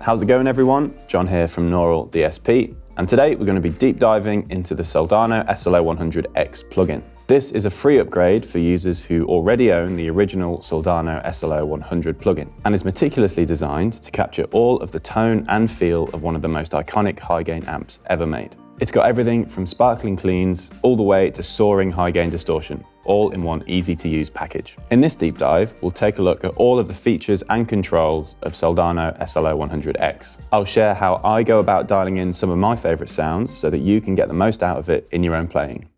How's it going, everyone? John here from Neural DSP, and today we're going to be deep diving into the Soldano SLO-100 X plugin. This is a free upgrade for users who already own the original Soldano SLO-100 plugin, and is meticulously designed to capture all of the tone and feel of one of the most iconic high-gain amps ever made. It's got everything from sparkling cleans all the way to soaring high-gain distortion, all in one easy-to-use package. In this deep dive, we'll take a look at all of the features and controls of Soldano SLO-100 X. I'll share how I go about dialing in some of my favorite sounds so that you can get the most out of it in your own playing.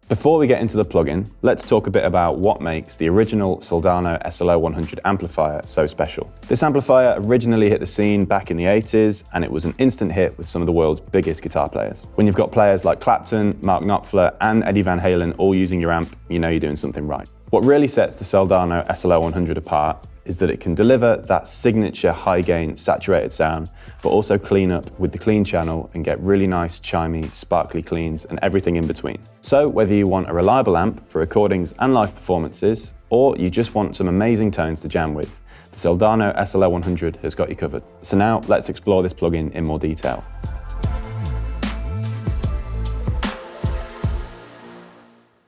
Before we get into the plugin, let's talk a bit about what makes the original Soldano SLO-100 amplifier so special. This amplifier originally hit the scene back in the 80s, and it was an instant hit with some of the world's biggest guitar players. When you've got players like Clapton, Mark Knopfler, and Eddie Van Halen all using your amp, you know you're doing something right. What really sets the Soldano SLO-100 apart is that it can deliver that signature high-gain saturated sound, but also clean up with the clean channel and get really nice, chimey, sparkly cleans and everything in between. So whether you want a reliable amp for recordings and live performances, or you just want some amazing tones to jam with, the Soldano SLO-100 has got you covered. So now let's explore this plugin in more detail.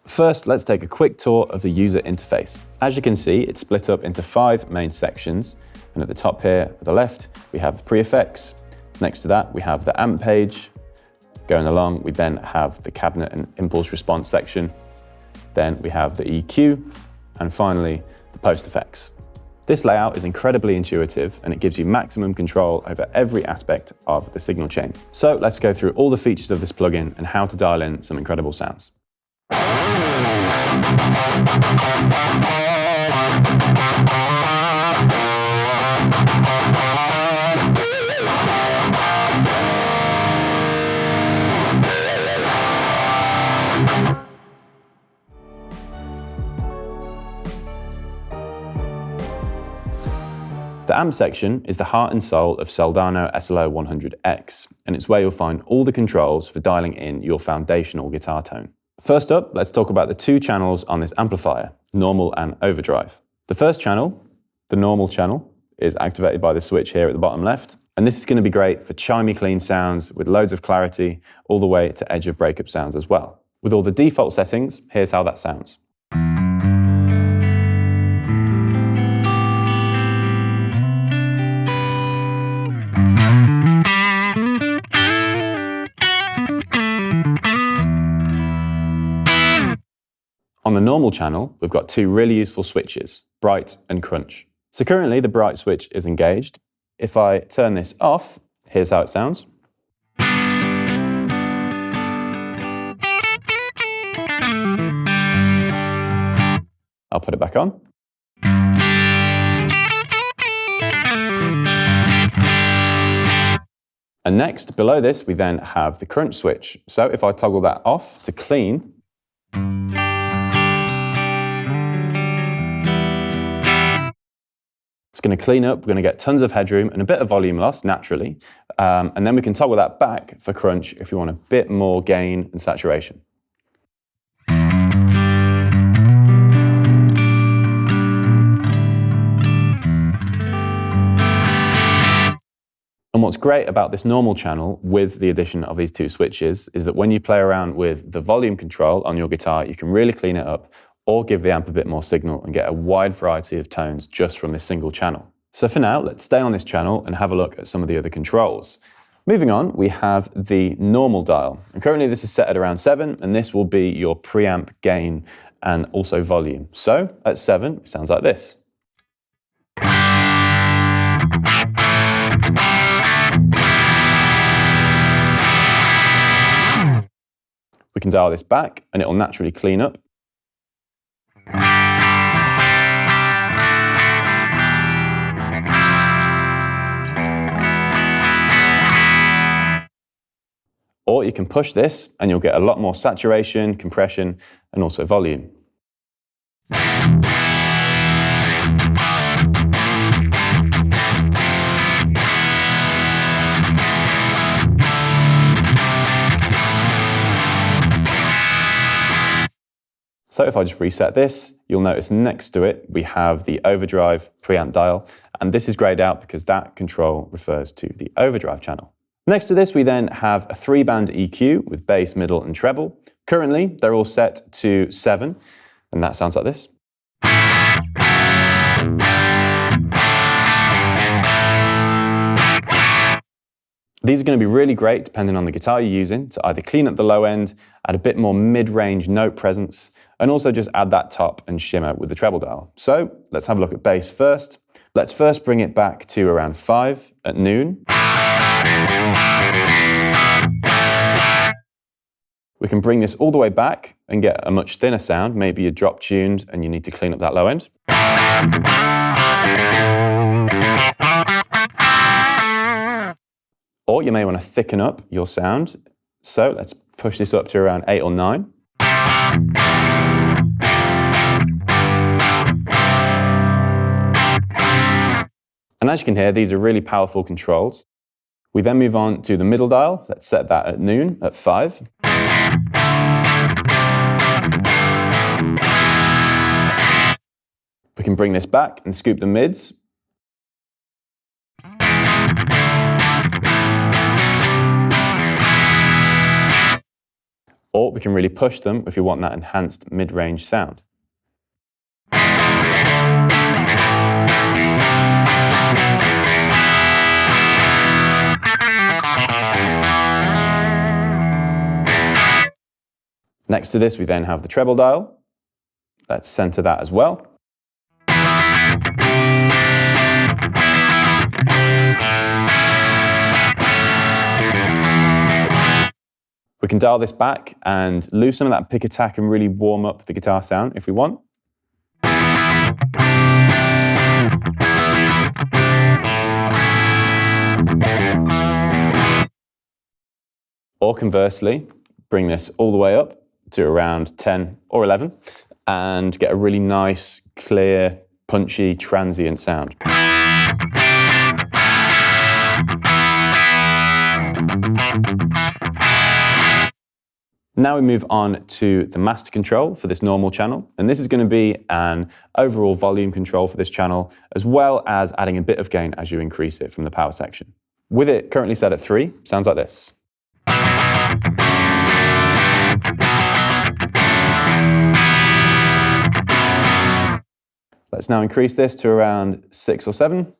First, let's take a quick tour of the user interface. As you can see, it's split up into 5 main sections. And at the top here, at the left, we have the pre-effects. Next to that, we have the amp page. Going along, we then have the cabinet and impulse response section. Then we have the EQ, and finally, the post effects. This layout is incredibly intuitive, and it gives you maximum control over every aspect of the signal chain. So let's go through all the features of this plugin and how to dial in some incredible sounds. The amp section is the heart and soul of Soldano SLO-100 X, and it's where you'll find all the controls for dialing in your foundational guitar tone. First up, let's talk about the 2 channels on this amplifier, normal and overdrive. The first channel, the normal channel, is activated by the switch here at the bottom left, and this is going to be great for chimey clean sounds with loads of clarity, all the way to edge of breakup sounds as well. With all the default settings, here's how that sounds. On the normal channel, we've got 2 really useful switches, bright and crunch. So currently the bright switch is engaged. If I turn this off, here's how it sounds. I'll put it back on. And next, below this, we then have the crunch switch. So if I toggle that off to clean, it's going to clean up, we're going to get tons of headroom and a bit of volume loss, naturally. And then we can toggle that back for crunch if we want a bit more gain and saturation. And what's great about this normal channel with the addition of these 2 switches is that when you play around with the volume control on your guitar, you can really clean it up or give the amp a bit more signal and get a wide variety of tones just from this single channel. So for now, let's stay on this channel and have a look at some of the other controls. Moving on, we have the normal dial. And currently this is set at around 7, and this will be your preamp gain and also volume. So at 7, it sounds like this. We can dial this back and it will naturally clean up. Or you can push this and you'll get a lot more saturation, compression, and also volume. So if I just reset this, you'll notice next to it, we have the overdrive preamp dial, and this is grayed out because that control refers to the overdrive channel. Next to this, we then have a 3-band EQ with bass, middle, and treble. Currently, they're all set to 7, and that sounds like this. These are going to be really great depending on the guitar you're using to either clean up the low end, add a bit more mid-range note presence, and also just add that top and shimmer with the treble dial. So let's have a look at bass first. Let's first bring it back to around 5 at noon. We can bring this all the way back and get a much thinner sound. Maybe you're drop tuned and you need to clean up that low end. Or you may want to thicken up your sound. So let's push this up to around 8 or 9. And as you can hear, these are really powerful controls. We then move on to the middle dial. Let's set that at noon at 5. We can bring this back and scoop the mids. Or we can really push them if you want that enhanced mid-range sound. Next to this, we then have the treble dial. Let's center that as well. We can dial this back and lose some of that pick attack and really warm up the guitar sound if we want. Or conversely, bring this all the way up to around 10 or 11 and get a really nice, clear, punchy, transient sound. Now we move on to the master control for this normal channel, and this is going to be an overall volume control for this channel, as well as adding a bit of gain as you increase it from the power section. With it currently set at 3, sounds like this. Let's now increase this to around 6 or 7.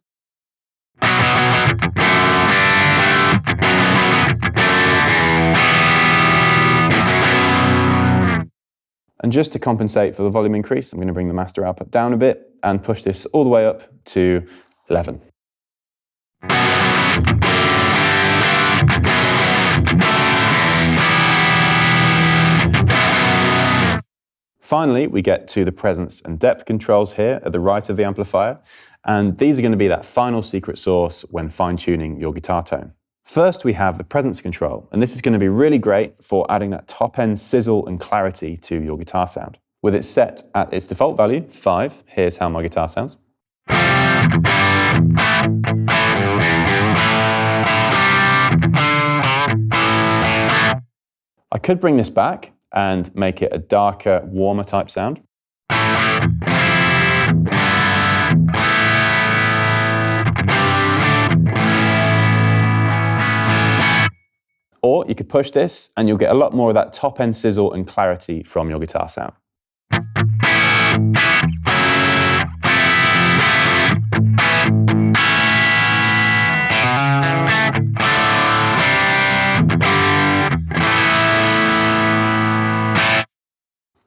And just to compensate for the volume increase, I'm going to bring the master output down a bit and push this all the way up to 11. Finally, we get to the presence and depth controls here at the right of the amplifier, and these are going to be that final secret sauce when fine-tuning your guitar tone. First, we have the presence control, and this is going to be really great for adding that top-end sizzle and clarity to your guitar sound. With it set at its default value, 5, here's how my guitar sounds. I could bring this back and make it a darker, warmer type sound. Or you could push this and you'll get a lot more of that top-end sizzle and clarity from your guitar sound.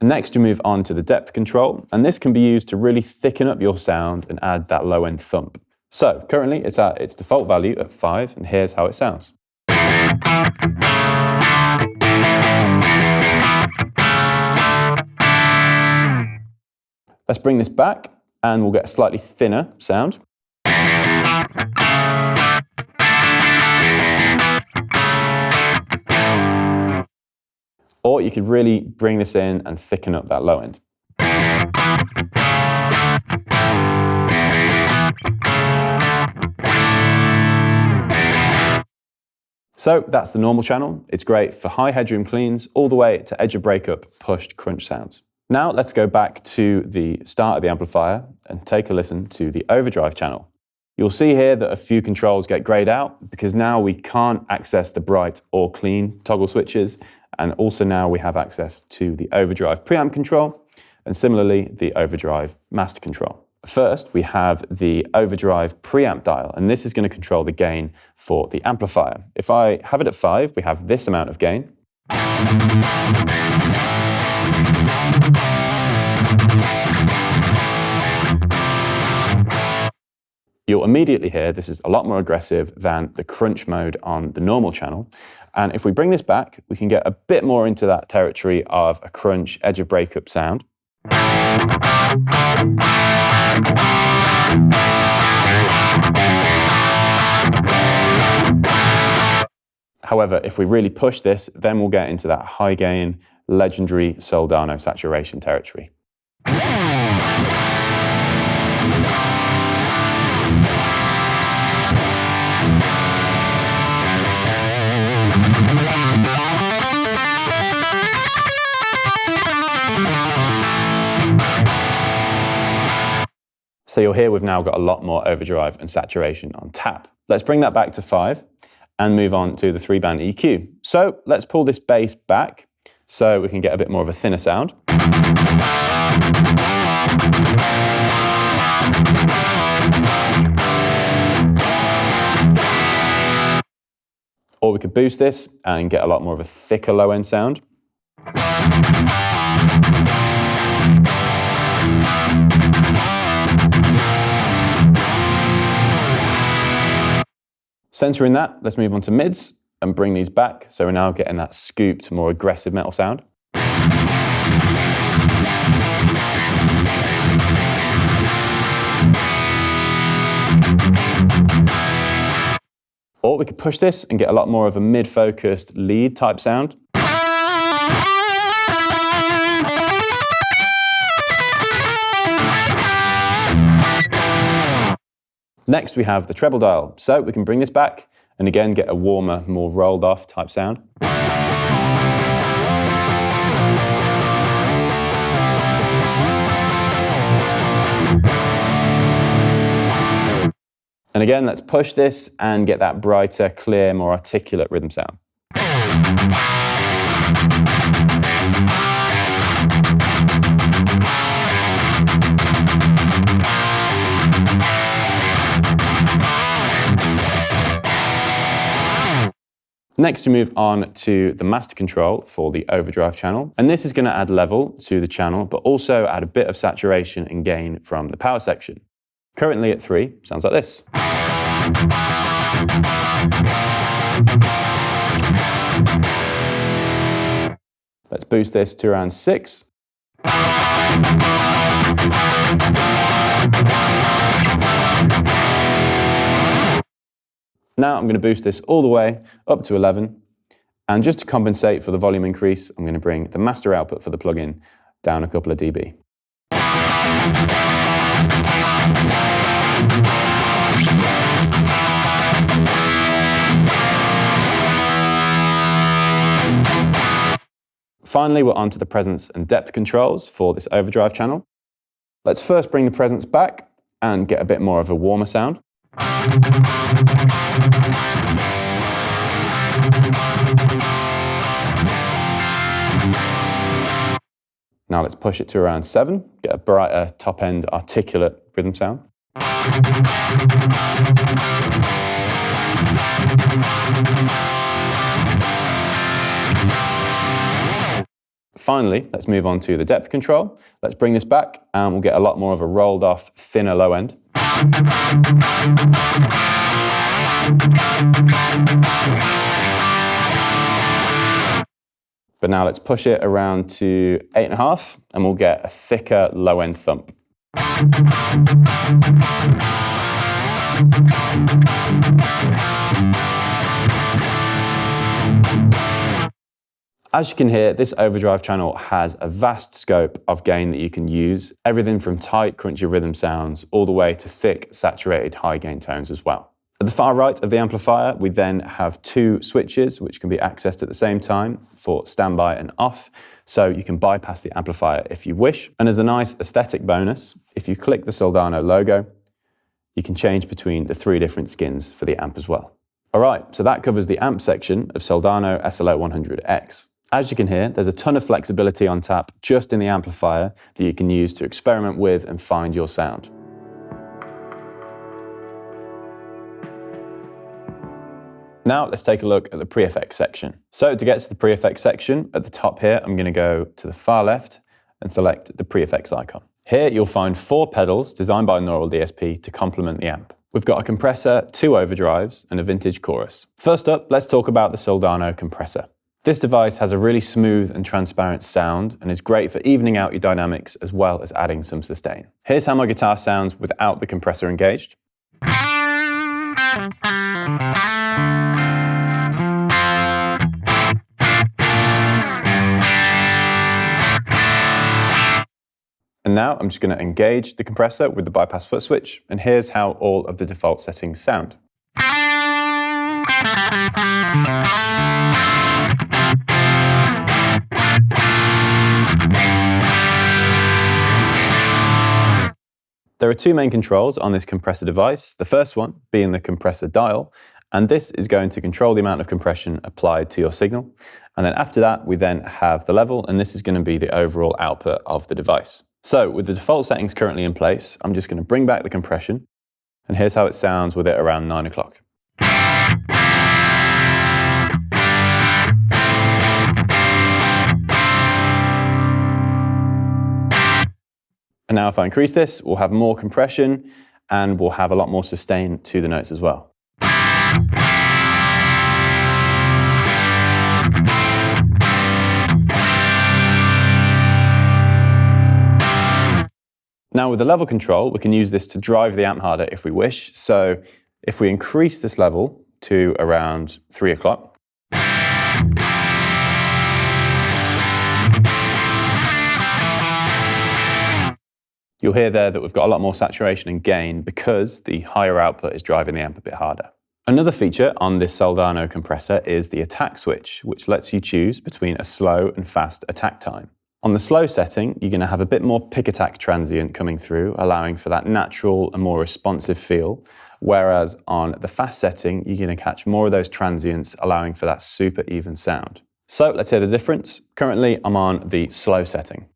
Next, we move on to the depth control, and this can be used to really thicken up your sound and add that low-end thump. So currently it's at its default value at 5, and here's how it sounds. Let's bring this back and we'll get a slightly thinner sound. Or you could really bring this in and thicken up that low end. So that's the normal channel. It's great for high headroom cleans all the way to edge of breakup pushed crunch sounds. Now let's go back to the start of the amplifier and take a listen to the overdrive channel. You'll see here that a few controls get grayed out because now we can't access the bright or clean toggle switches, and also now we have access to the overdrive preamp control and similarly the overdrive master control. First, we have the overdrive preamp dial, and this is going to control the gain for the amplifier. If I have it at 5, we have this amount of gain. You'll immediately hear this is a lot more aggressive than the crunch mode on the normal channel. And if we bring this back, we can get a bit more into that territory of a crunch, edge of breakup sound. However, if we really push this, then we'll get into that high gain, legendary Soldano saturation territory. So you'll hear we've now got a lot more overdrive and saturation on tap. Let's bring that back to 5 and move on to the 3-band EQ. So let's pull this bass back so we can get a bit more of a thinner sound. Or we could boost this and get a lot more of a thicker low end sound. Centering that, let's move on to mids and bring these back. So we're now getting that scooped, more aggressive metal sound. Or we could push this and get a lot more of a mid-focused lead type sound. Next, we have the treble dial. So we can bring this back and again get a warmer, more rolled off type sound. And again, let's push this and get that brighter, clear, more articulate rhythm sound. Next, we move on to the master control for the overdrive channel. And this is going to add level to the channel, but also add a bit of saturation and gain from the power section. Currently at 3, sounds like this. Let's boost this to around 6. Now I'm going to boost this all the way up to 11. And just to compensate for the volume increase, I'm going to bring the master output for the plugin down a couple of dB. Finally, we're onto the presence and depth controls for this overdrive channel. Let's first bring the presence back and get a bit more of a warmer sound. Now let's push it to around 7, get a brighter, top-end, articulate rhythm sound. Finally, let's move on to the depth control. Let's bring this back and we'll get a lot more of a rolled off, thinner low end. But now let's push it around to 8.5 and we'll get a thicker low end thump. As you can hear, this overdrive channel has a vast scope of gain that you can use, everything from tight, crunchy rhythm sounds all the way to thick, saturated, high gain tones as well. At the far right of the amplifier, we then have two switches which can be accessed at the same time for standby and off, so you can bypass the amplifier if you wish. And as a nice aesthetic bonus, if you click the Soldano logo, you can change between the three different skins for the amp as well. All right, so that covers the amp section of Soldano SLO-100 X. As you can hear, there's a ton of flexibility on tap just in the amplifier that you can use to experiment with and find your sound. Now let's take a look at the pre-effects section. So to get to the pre-effects section, at the top here, I'm going to go to the far left and select the pre-effects icon. Here you'll find 4 pedals designed by Neural DSP to complement the amp. We've got a compressor, 2 overdrives, and a vintage chorus. First up, let's talk about the Soldano compressor. This device has a really smooth and transparent sound and is great for evening out your dynamics as well as adding some sustain. Here's how my guitar sounds without the compressor engaged. And now I'm just going to engage the compressor with the bypass foot switch, and here's how all of the default settings sound. There are 2 main controls on this compressor device, the first one being the compressor dial, and this is going to control the amount of compression applied to your signal. And then after that, we then have the level, and this is going to be the overall output of the device. So with the default settings currently in place, I'm just going to bring back the compression, and here's how it sounds with it around 9 o'clock. And now if I increase this, we'll have more compression and we'll have a lot more sustain to the notes as well. Now with the level control, we can use this to drive the amp harder if we wish. So if we increase this level to around 3 o'clock, you'll hear there that we've got a lot more saturation and gain because the higher output is driving the amp a bit harder. Another feature on this Soldano compressor is the attack switch, which lets you choose between a slow and fast attack time. On the slow setting, you're going to have a bit more pick attack transient coming through, allowing for that natural and more responsive feel. Whereas on the fast setting, you're going to catch more of those transients, allowing for that super even sound. So let's hear the difference. Currently, I'm on the slow setting.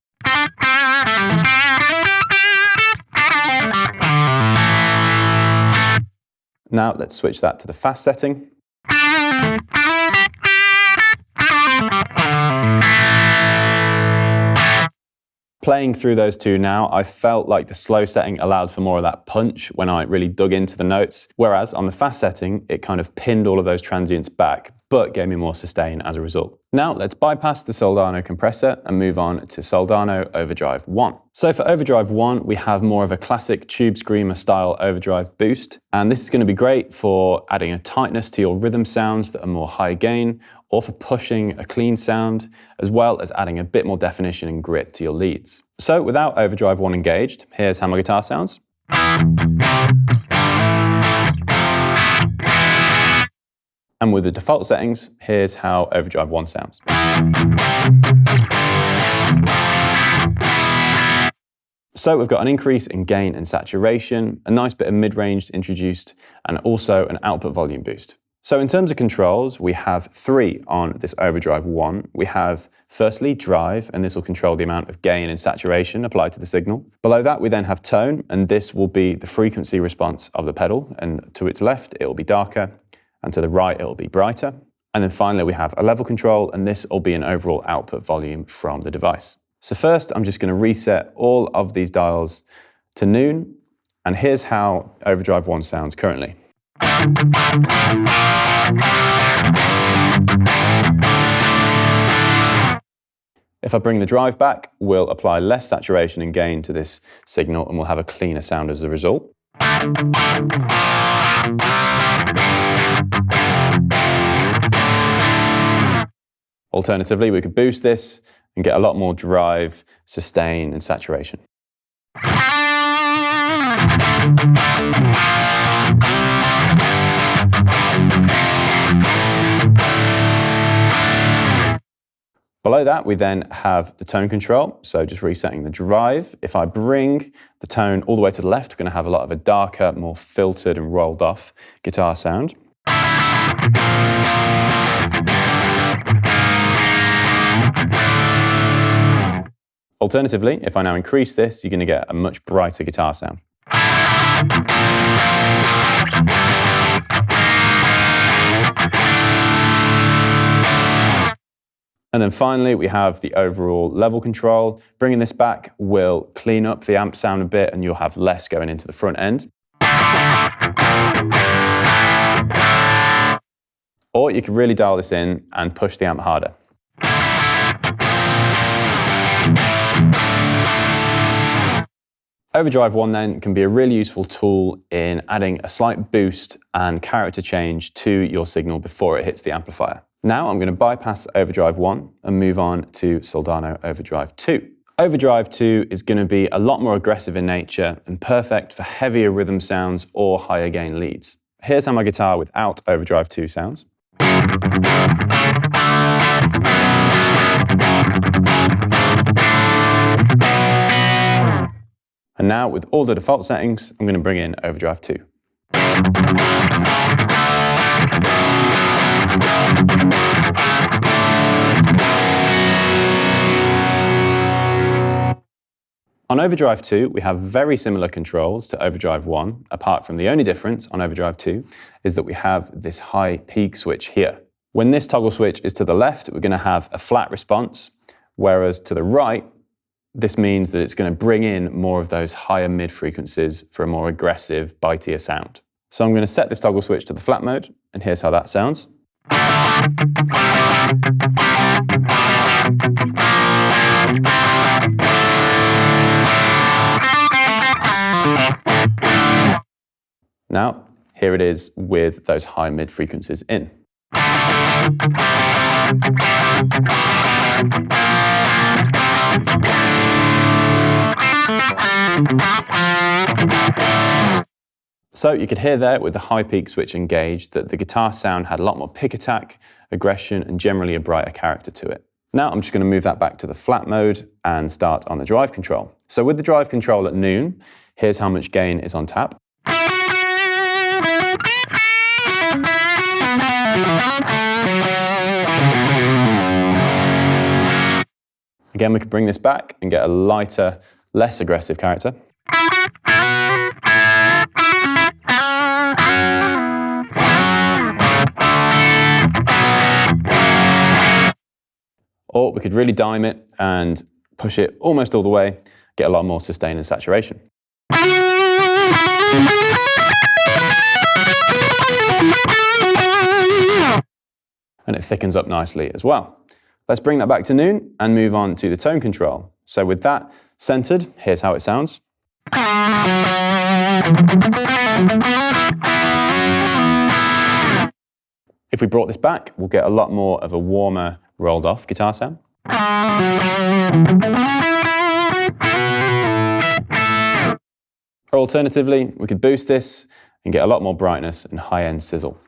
Now let's switch that to the fast setting. Playing through those two now, I felt like the slow setting allowed for more of that punch when I really dug into the notes, whereas on the fast setting, it kind of pinned all of those transients back, but gave me more sustain as a result. Now let's bypass the Soldano compressor and move on to Soldano Overdrive 1. So for Overdrive 1, we have more of a classic tube screamer style overdrive boost, and this is going to be great for adding a tightness to your rhythm sounds that are more high gain, or for pushing a clean sound, as well as adding a bit more definition and grit to your leads. So without Overdrive 1 engaged, here's how my guitar sounds. And with the default settings, here's how Overdrive 1 sounds. So we've got an increase in gain and saturation, a nice bit of mid-range introduced, and also an output volume boost. So in terms of controls, we have 3 on this Overdrive 1. We have, firstly, drive, and this will control the amount of gain and saturation applied to the signal. Below that, we then have tone, and this will be the frequency response of the pedal. And to its left, it will be darker, and to the right, it will be brighter. And then finally, we have a level control, and this will be an overall output volume from the device. So first, I'm just going to reset all of these dials to noon, and here's how Overdrive 1 sounds currently. If I bring the drive back, we'll apply less saturation and gain to this signal, and we'll have a cleaner sound as a result. Alternatively, we could boost this and get a lot more drive, sustain, and saturation. Below that, we then have the tone control, so just resetting the drive. If I bring the tone all the way to the left, we're going to have a lot of a darker, more filtered and rolled off guitar sound. Alternatively, if I now increase this, you're going to get a much brighter guitar sound. And then finally, we have the overall level control. Bringing this back will clean up the amp sound a bit and you'll have less going into the front end. Or you can really dial this in and push the amp harder. Overdrive 1 then can be a really useful tool in adding a slight boost and character change to your signal before it hits the amplifier. Now I'm going to bypass Overdrive 1 and move on to Soldano Overdrive 2. Overdrive 2 is going to be a lot more aggressive in nature and perfect for heavier rhythm sounds or higher gain leads. Here's how my guitar without Overdrive 2 sounds. And now with all the default settings, I'm going to bring in Overdrive 2. On Overdrive 2, we have very similar controls to Overdrive 1, apart from the only difference on Overdrive 2 is that we have this high peak switch here. When this toggle switch is to the left, we're going to have a flat response, whereas to the right, this means that it's going to bring in more of those higher mid frequencies for a more aggressive, bitier sound. So I'm going to set this toggle switch to the flat mode, and here's how that sounds. Now, here it is with those high mid frequencies in. So you could hear there with the high peak switch engaged that the guitar sound had a lot more pick attack, aggression, and generally a brighter character to it. Now I'm just going to move that back to the flat mode and start on the drive control. So with the drive control at noon, here's how much gain is on tap. Again, we could bring this back and get a lighter, less aggressive character. Or we could really dime it and push it almost all the way, get a lot more sustain and saturation. And it thickens up nicely as well. Let's bring that back to noon and move on to the tone control. So with that centered, here's how it sounds. If we brought this back, we'll get a lot more of a warmer, rolled off guitar sound. Or alternatively, we could boost this and get a lot more brightness and high-end sizzle.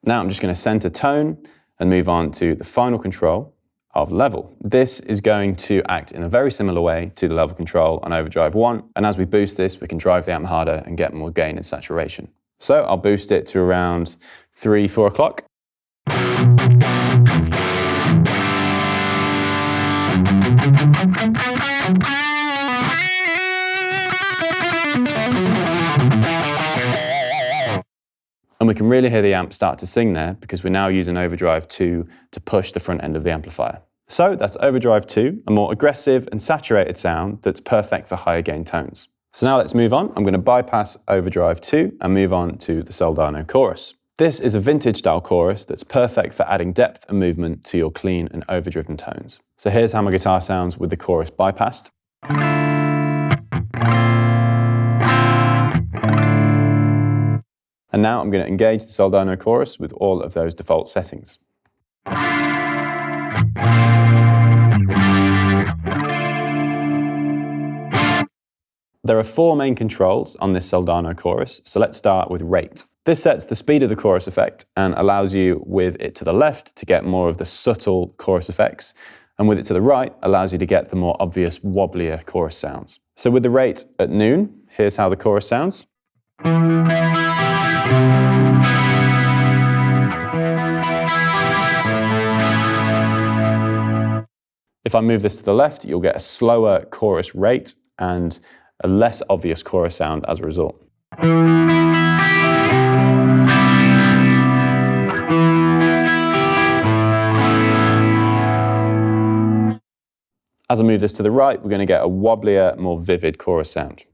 Now I'm just going to center tone and move on to the final control of level. This is going to act in a very similar way to the level control on Overdrive 1, and as we boost this, we can drive the amp harder and get more gain and saturation. So I'll boost it to around 3, 4 o'clock. And we can really hear the amp start to sing there because we're now using Overdrive 2 to push the front end of the amplifier. So that's Overdrive 2, a more aggressive and saturated sound that's perfect for higher gain tones. So now let's move on. I'm going to bypass Overdrive 2 and move on to the Soldano chorus. This is a vintage style chorus that's perfect for adding depth and movement to your clean and overdriven tones. So here's how my guitar sounds with the chorus bypassed. And now I'm going to engage the Soldano chorus with all of those default settings. There are 4 main controls on this Soldano chorus, so let's start with rate. This sets the speed of the chorus effect and allows you, with it to the left, to get more of the subtle chorus effects, and with it to the right, allows you to get the more obvious, wobblier chorus sounds. So with the rate at noon, here's how the chorus sounds. If I move this to the left, you'll get a slower chorus rate and a less obvious chorus sound as a result. As I move this to the right, we're going to get a wobblier, more vivid chorus sound.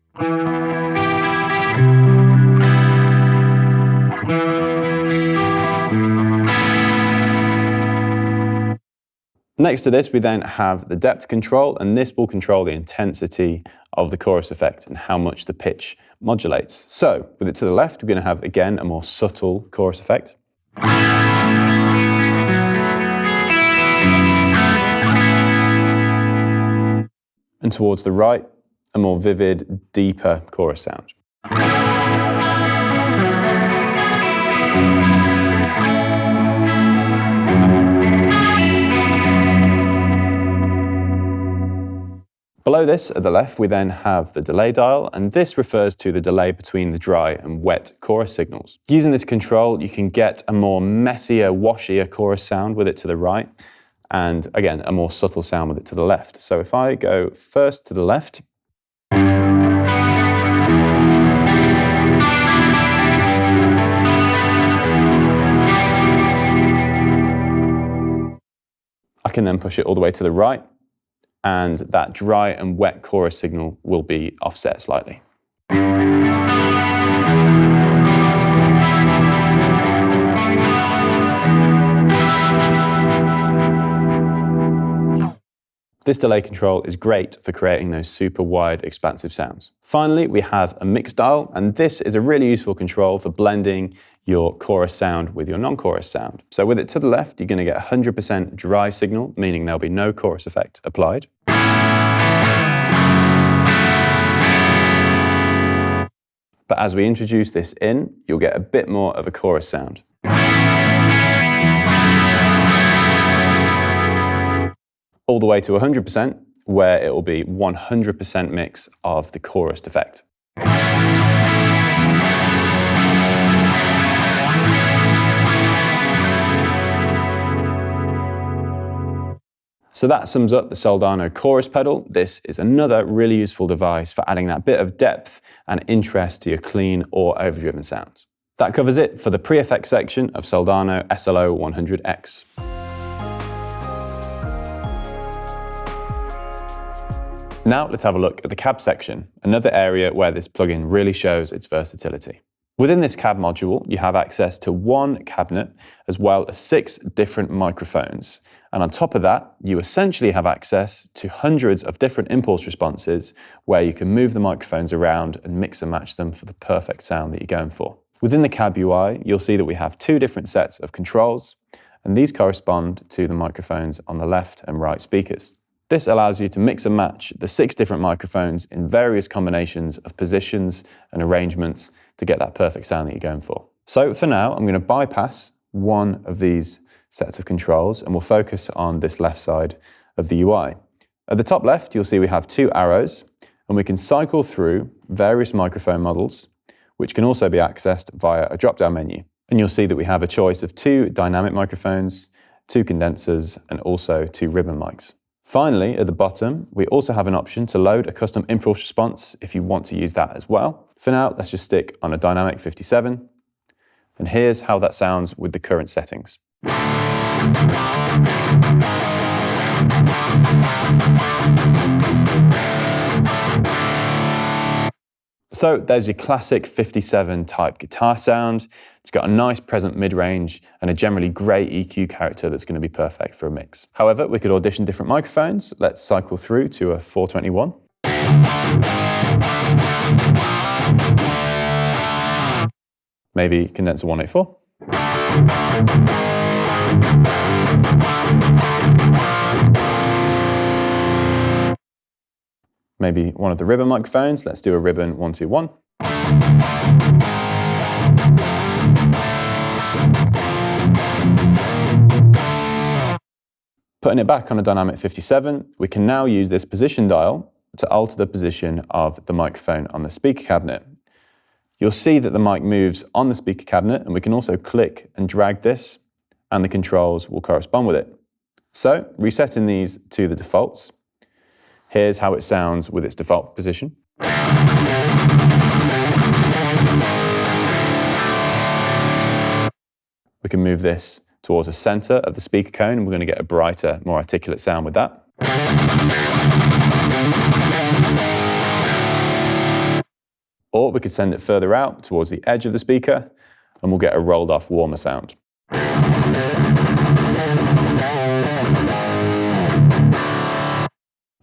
Next to this, we then have the depth control, and this will control the intensity of the chorus effect and how much the pitch modulates. So, with it to the left, we're going to have, again, a more subtle chorus effect. And towards the right, a more vivid, deeper chorus sound. Below this, at the left, we then have the delay dial, and this refers to the delay between the dry and wet chorus signals. Using this control, you can get a more messier, washier chorus sound with it to the right, and again, a more subtle sound with it to the left. So if I go first to the left, I can then push it all the way to the right, and that dry and wet chorus signal will be offset slightly. This delay control is great for creating those super wide, expansive sounds. Finally, we have a mix dial, and this is a really useful control for blending your chorus sound with your non-chorus sound. So with it to the left, you're going to get 100% dry signal, meaning there'll be no chorus effect applied. But as we introduce this in, you'll get a bit more of a chorus sound. All the way to 100%, where it will be 100% mix of the chorus effect. So that sums up the Soldano chorus pedal. This is another really useful device for adding that bit of depth and interest to your clean or overdriven sounds. That covers it for the pre-effects section of Soldano SLO-100 X. Now let's have a look at the cab section, another area where this plugin really shows its versatility. Within this cab module, you have access to one cabinet as well as 6 different microphones. And on top of that, you essentially have access to hundreds of different impulse responses where you can move the microphones around and mix and match them for the perfect sound that you're going for. Within the cab UI, you'll see that we have 2 different sets of controls, and these correspond to the microphones on the left and right speakers. This allows you to mix and match the 6 different microphones in various combinations of positions and arrangements to get that perfect sound that you're going for. So for now, I'm going to bypass one of these sets of controls and we'll focus on this left side of the UI. At the top left, you'll see we have 2 arrows, and we can cycle through various microphone models, which can also be accessed via a drop-down menu. And you'll see that we have a choice of 2 dynamic microphones, 2 condensers, and also 2 ribbon mics. Finally, at the bottom, we also have an option to load a custom impulse response if you want to use that as well. For now, let's just stick on a dynamic 57. And here's how that sounds with the current settings. So there's your classic 57 type guitar sound. It's got a nice present mid-range and a generally great EQ character that's going to be perfect for a mix. However, we could audition different microphones. Let's cycle through to a 421. Maybe condenser 184. maybe one of the ribbon microphones. Let's do a ribbon 121. Putting it back on a dynamic 57, we can now use this position dial to alter the position of the microphone on the speaker cabinet. You'll see that the mic moves on the speaker cabinet, and we can also click and drag this, and the controls will correspond with it. So, resetting these to the defaults, here's how it sounds with its default position. We can move this towards the center of the speaker cone, and we're going to get a brighter, more articulate sound with that. Or we could send it further out towards the edge of the speaker, and we'll get a rolled off, warmer sound.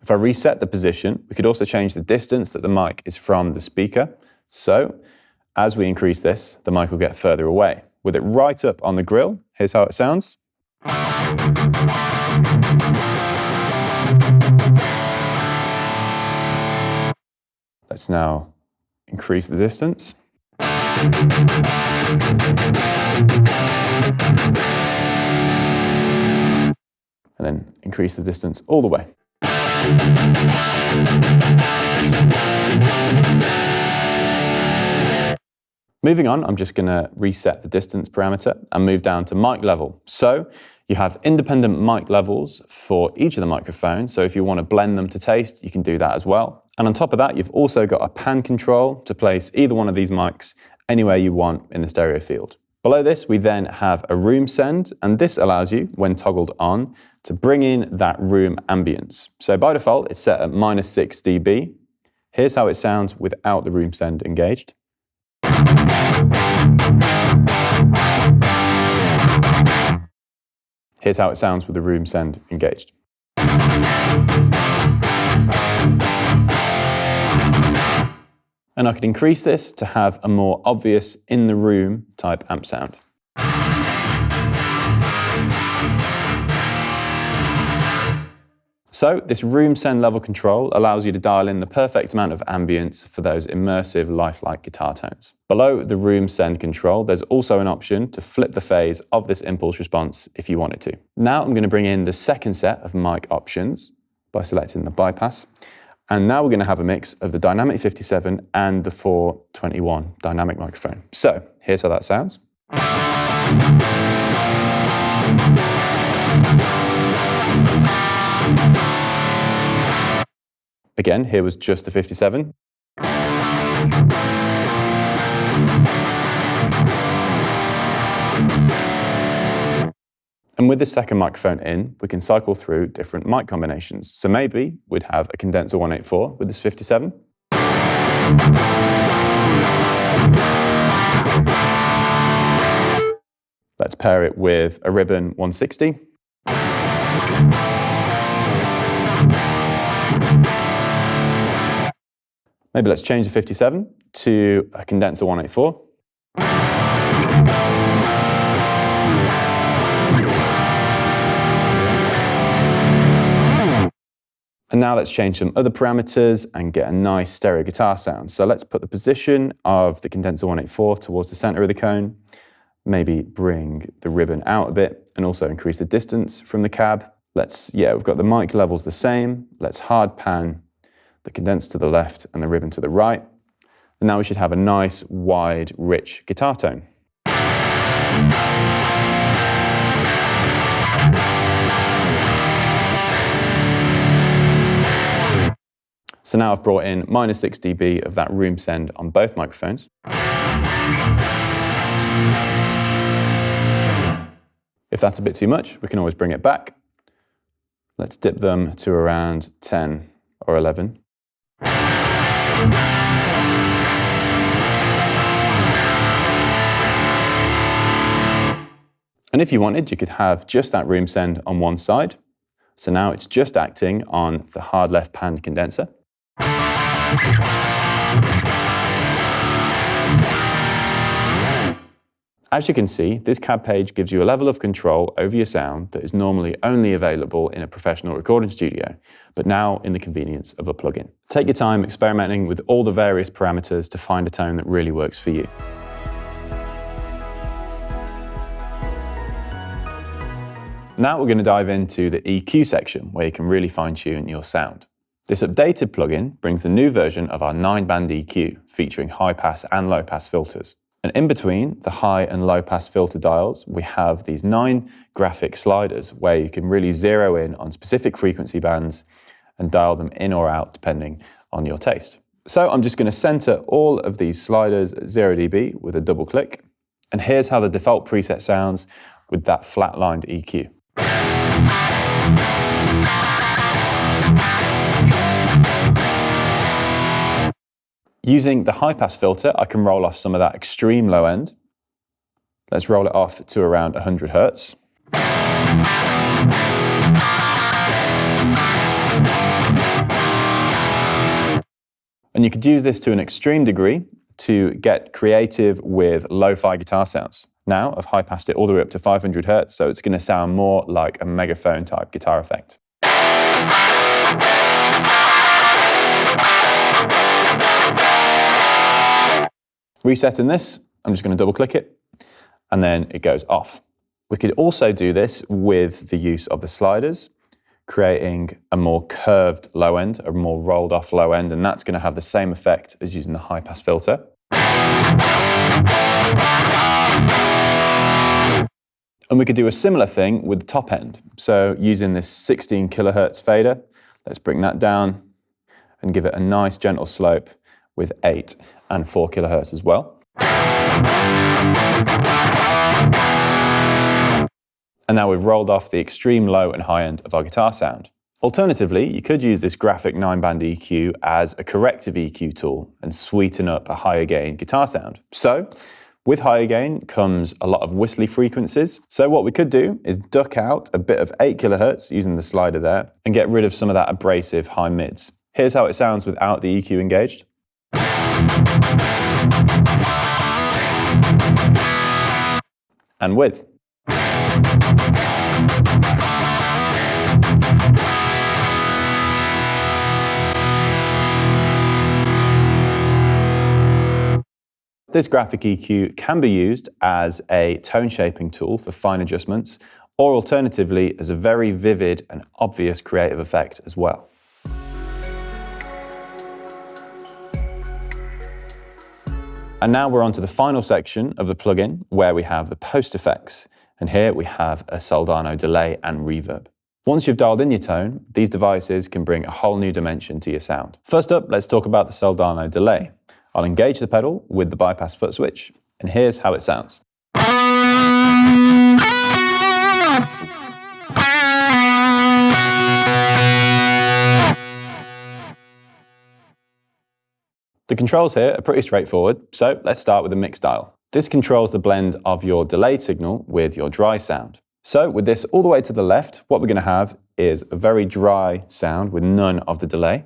If I reset the position, we could also change the distance that the mic is from the speaker. So, as we increase this, the mic will get further away. With it right up on the grill, here's how it sounds. Let's now increase the distance. And then increase the distance all the way. Moving on, I'm just going to reset the distance parameter and move down to mic level. So you have independent mic levels for each of the microphones. So if you want to blend them to taste, you can do that as well. And on top of that, you've also got a pan control to place either one of these mics anywhere you want in the stereo field. Below this, we then have a room send, and this allows you, when toggled on, to bring in that room ambience. So by default, it's set at -6 dB. Here's how it sounds without the room send engaged. Here's how it sounds with the room send engaged. And I could increase this to have a more obvious in the room type amp sound. So this room send level control allows you to dial in the perfect amount of ambience for those immersive, lifelike guitar tones. Below the room send control, there's also an option to flip the phase of this impulse response if you wanted to. Now I'm going to bring in the second set of mic options by selecting the bypass. And now we're going to have a mix of the dynamic 57 and the 421 dynamic microphone. So here's how that sounds. Again, here was just the 57. And with the second microphone in, we can cycle through different mic combinations. So maybe we'd have a condenser 184 with this 57. Let's pair it with a ribbon 160. Maybe let's change the 57 to a condenser 184. And now let's change some other parameters and get a nice stereo guitar sound. So let's put the position of the condenser 184 towards the center of the cone. Maybe bring the ribbon out a bit and also increase the distance from the cab. We've got the mic levels the same. Let's hard pan the condenser to the left and the ribbon to the right. And now we should have a nice, wide, rich guitar tone. So now I've brought in -6 dB of that room send on both microphones. If that's a bit too much, we can always bring it back. Let's dip them to around 10 or 11. And if you wanted, you could have just that room send on one side. So now it's just acting on the hard left pan condenser. As you can see, this CAD page gives you a level of control over your sound that is normally only available in a professional recording studio, but now in the convenience of a plugin. Take your time experimenting with all the various parameters to find a tone that really works for you. Now we're going to dive into the EQ section, where you can really fine-tune your sound. This updated plugin brings the new version of our 9-band EQ, featuring high-pass and low-pass filters. And in between the high and low-pass filter dials, we have these 9 graphic sliders, where you can really zero in on specific frequency bands and dial them in or out depending on your taste. So I'm just going to center all of these sliders at 0 dB with a double click. And here's how the default preset sounds with that flat-lined EQ. Using the high-pass filter, I can roll off some of that extreme low end. Let's roll it off to around 100 Hertz. And you could use this to an extreme degree to get creative with lo-fi guitar sounds. Now I've high-passed it all the way up to 500 Hertz, so it's going to sound more like a megaphone type guitar effect. Resetting this, I'm just going to double click it, and then it goes off. We could also do this with the use of the sliders, creating a more curved low end, a more rolled off low end, and that's going to have the same effect as using the high pass filter. And we could do a similar thing with the top end. So using this 16 kilohertz fader, let's bring that down and give it a nice gentle slope with 8 and 4 kilohertz as well. And now we've rolled off the extreme low and high end of our guitar sound. Alternatively, you could use this graphic 9-band EQ as a corrective EQ tool and sweeten up a higher gain guitar sound. So, with higher gain comes a lot of whistly frequencies. So what we could do is duck out a bit of 8 kilohertz using the slider there and get rid of some of that abrasive high mids. Here's how it sounds without the EQ engaged. And with. This graphic EQ can be used as a tone shaping tool for fine adjustments, or alternatively as a very vivid and obvious creative effect as well. And now we're on to the final section of the plugin, where we have the post effects. And here we have a Soldano delay and reverb. Once you've dialed in your tone, these devices can bring a whole new dimension to your sound. First up, let's talk about the Soldano delay. I'll engage the pedal with the bypass foot switch, and here's how it sounds. The controls here are pretty straightforward, so let's start with the mix dial. This controls the blend of your delayed signal with your dry sound. So with this all the way to the left, what we're going to have is a very dry sound with none of the delay.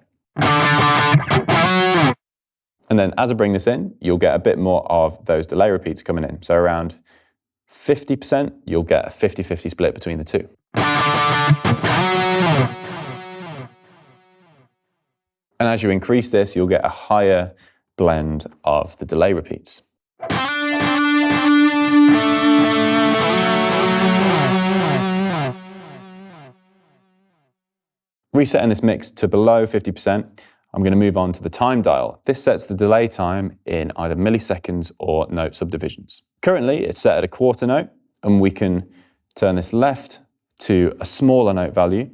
And then as I bring this in, you'll get a bit more of those delay repeats coming in. So around 50%, you'll get a 50-50 split between the two. And as you increase this, you'll get a higher blend of the delay repeats. Resetting this mix to below 50%, I'm going to move on to the time dial. This sets the delay time in either milliseconds or note subdivisions. Currently, it's set at a quarter note, and we can turn this left to a smaller note value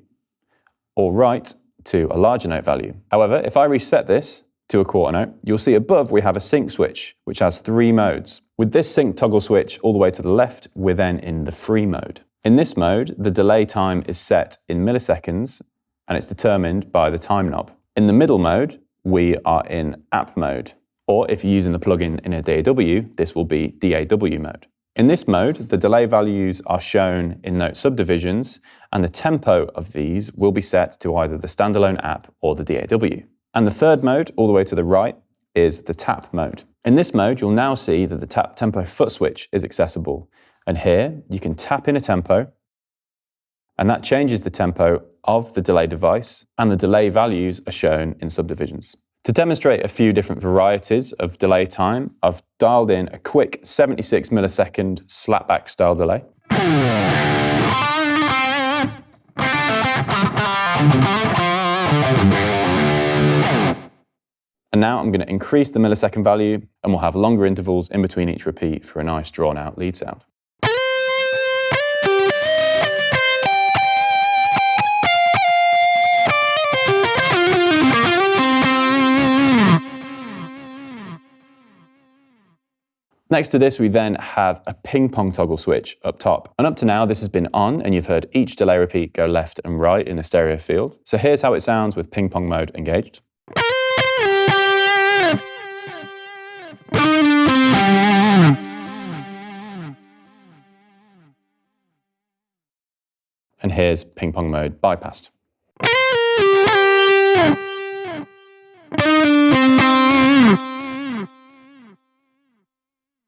or right to a larger note value. However, if I reset this to a quarter note, you'll see above we have a sync switch, which has 3 modes. With this sync toggle switch all the way to the left, we're then in the free mode. In this mode, the delay time is set in milliseconds, and it's determined by the time knob. In the middle mode, we are in app mode, or if you're using the plugin in a DAW, this will be DAW mode. In this mode, the delay values are shown in note subdivisions, and the tempo of these will be set to either the standalone app or the DAW. And the third mode, all the way to the right, is the tap mode. In this mode, you'll now see that the tap tempo foot switch is accessible. And here, you can tap in a tempo, and that changes the tempo of the delay device, and the delay values are shown in subdivisions. To demonstrate a few different varieties of delay time, I've dialed in a quick 76 millisecond slapback style delay. And now I'm going to increase the millisecond value, and we'll have longer intervals in between each repeat for a nice drawn out lead sound. Next to this, we then have a ping pong toggle switch up top. And up to now, this has been on, and you've heard each delay repeat go left and right in the stereo field. So here's how it sounds with ping pong mode engaged. And here's ping pong mode bypassed.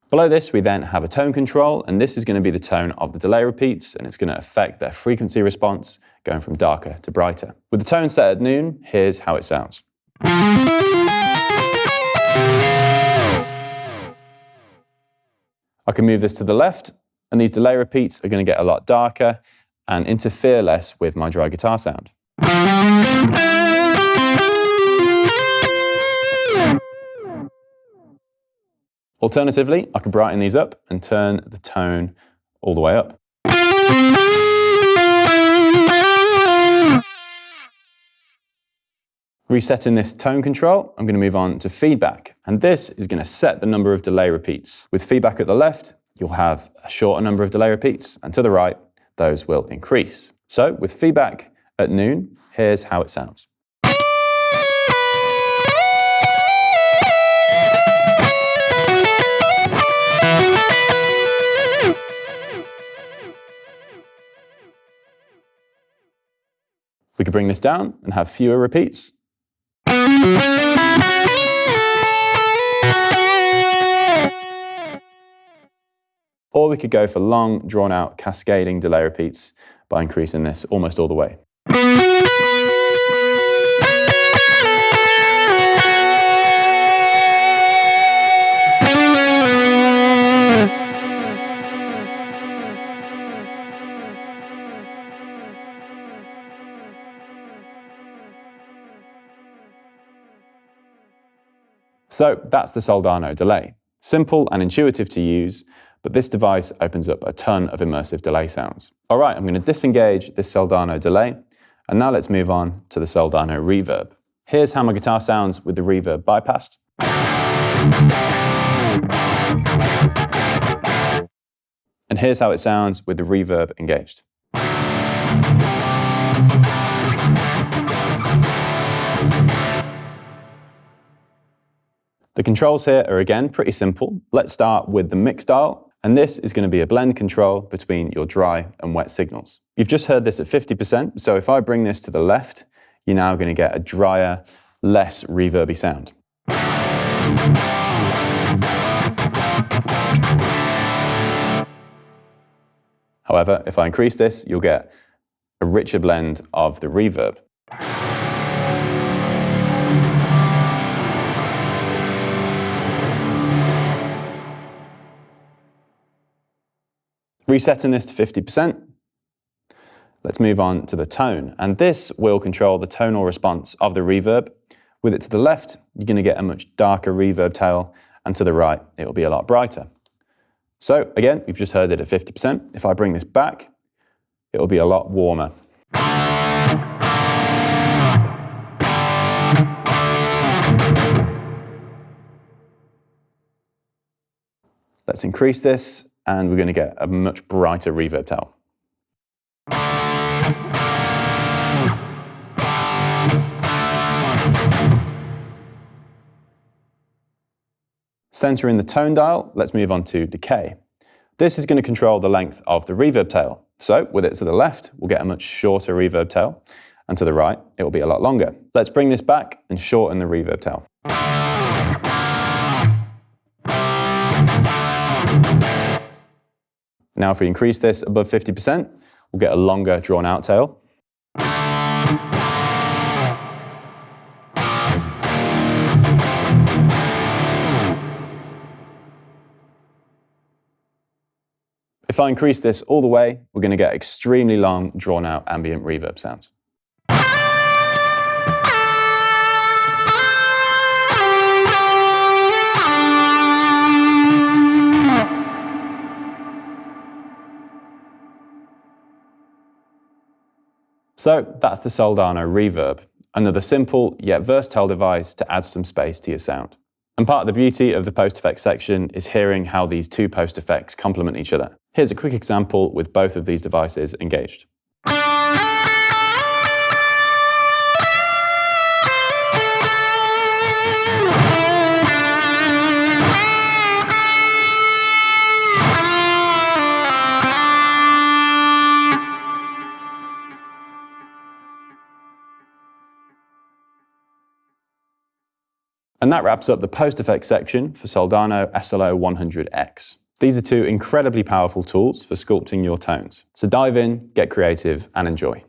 Below this, we then have a tone control, and this is going to be the tone of the delay repeats, and it's going to affect their frequency response, going from darker to brighter. With the tone set at noon, here's how it sounds. I can move this to the left, and these delay repeats are going to get a lot darker and interfere less with my dry guitar sound. Alternatively, I can brighten these up and turn the tone all the way up. Resetting this tone control, I'm going to move on to feedback. And this is going to set the number of delay repeats. With feedback at the left, you'll have a shorter number of delay repeats, and to the right, those will increase. So with feedback at noon, here's how it sounds. We could bring this down and have fewer repeats. Or we could go for long, drawn-out, cascading delay repeats by increasing this almost all the way. So that's the Soldano delay. Simple and intuitive to use, but this device opens up a ton of immersive delay sounds. All right, I'm going to disengage this Soldano delay, and now let's move on to the Soldano reverb. Here's how my guitar sounds with the reverb bypassed. And here's how it sounds with the reverb engaged. The controls here are again pretty simple. Let's start with the mix dial, and this is going to be a blend control between your dry and wet signals. You've just heard this at 50%, so if I bring this to the left, you're now going to get a drier, less reverby sound. However, if I increase this, you'll get a richer blend of the reverb. Resetting this to 50%, let's move on to the tone. And this will control the tonal response of the reverb. With it to the left, you're going to get a much darker reverb tail, and to the right, it will be a lot brighter. So again, you've just heard it at 50%. If I bring this back, it will be a lot warmer. Let's increase this, and we're going to get a much brighter reverb tail. Centering the tone dial, let's move on to decay. This is going to control the length of the reverb tail. So with it to the left, we'll get a much shorter reverb tail, and to the right, it will be a lot longer. Let's bring this back and shorten the reverb tail. Now if we increase this above 50%, we'll get a longer drawn out tail. If I increase this all the way, we're going to get extremely long, drawn-out ambient reverb sounds. So that's the Soldano Reverb, another simple yet versatile device to add some space to your sound. And part of the beauty of the post effects section is hearing how these two post effects complement each other. Here's a quick example with both of these devices engaged. And that wraps up the post effects section for Soldano SLO-100 X. These are two incredibly powerful tools for sculpting your tones. So dive in, get creative, and enjoy.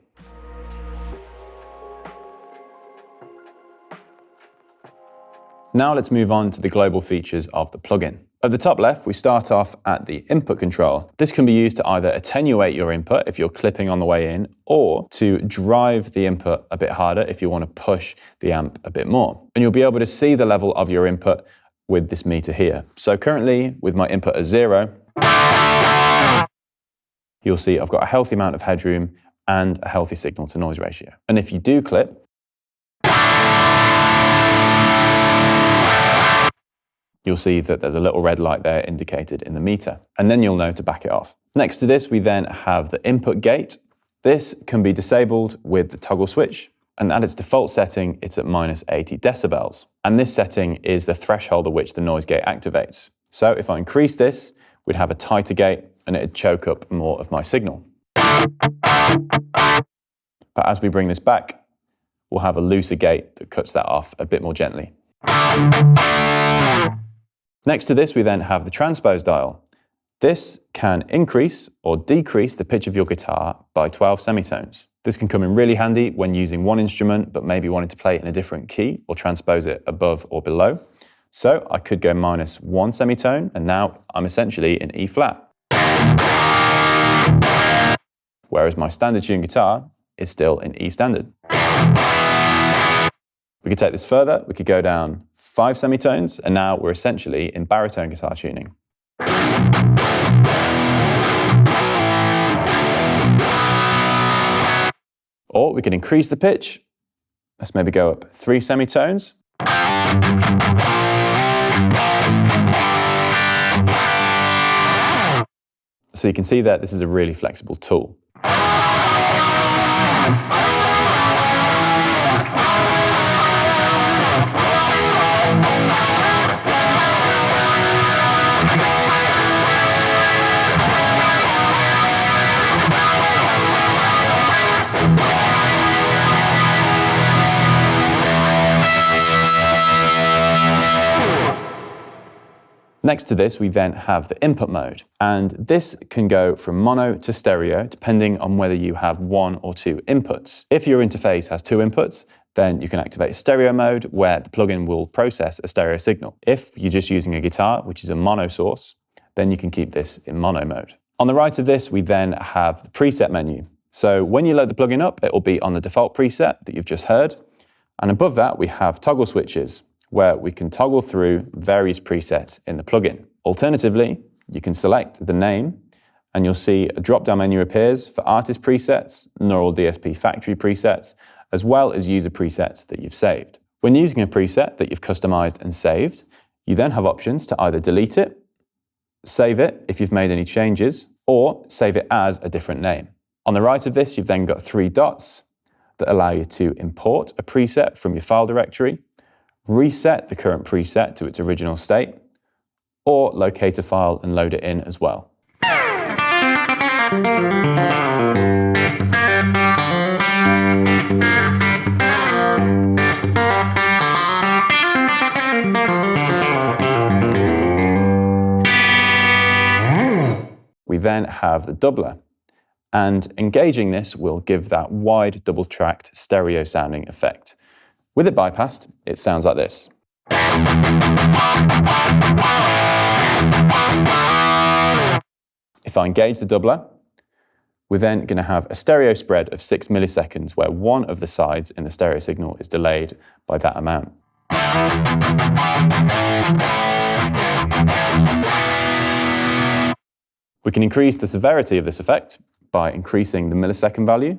Now let's move on to the global features of the plugin. At the top left, we start off at the input control. This can be used to either attenuate your input if you're clipping on the way in, or to drive the input a bit harder if you want to push the amp a bit more. And you'll be able to see the level of your input with this meter here. So currently, with my input at 0, you'll see I've got a healthy amount of headroom and a healthy signal to noise ratio. And if you do clip, you'll see that there's a little red light there indicated in the meter, and then you'll know to back it off. Next to this, we then have the input gate. This can be disabled with the toggle switch, and at its default setting, it's at minus 80 decibels. And this setting is the threshold at which the noise gate activates. So if I increase this, we'd have a tighter gate and it'd choke up more of my signal. But as we bring this back, we'll have a looser gate that cuts that off a bit more gently. Next to this, we then have the transpose dial. This can increase or decrease the pitch of your guitar by 12 semitones. This can come in really handy when using one instrument, but maybe wanting to play it in a different key or transpose it above or below. So I could go minus 1 semitone, and now I'm essentially in E flat. Whereas my standard tune guitar is still in E standard. We could take this further, we could go down 5 semitones, and now we're essentially in baritone guitar tuning. Or we can increase the pitch. Let's maybe go up 3 semitones. So you can see that this is a really flexible tool. Next to this, we then have the input mode, and this can go from mono to stereo depending on whether you have 1 or 2 inputs. If your interface has 2 inputs, then you can activate stereo mode where the plugin will process a stereo signal. If you're just using a guitar, which is a mono source, then you can keep this in mono mode. On the right of this, we then have the preset menu. So when you load the plugin up, it will be on the default preset that you've just heard. And above that, we have toggle switches, where we can toggle through various presets in the plugin. Alternatively, you can select the name and you'll see a drop-down menu appears for artist presets, Neural DSP factory presets, as well as user presets that you've saved. When using a preset that you've customized and saved, you then have options to either delete it, save it if you've made any changes, or save it as a different name. On the right of this, you've then got 3 dots that allow you to import a preset from your file directory, reset the current preset to its original state, or locate a file and load it in as well. We then have the doubler. And engaging this will give that wide double-tracked stereo sounding effect. With it bypassed, it sounds like this. If I engage the doubler, we're then going to have a stereo spread of 6 milliseconds where one of the sides in the stereo signal is delayed by that amount. We can increase the severity of this effect by increasing the millisecond value.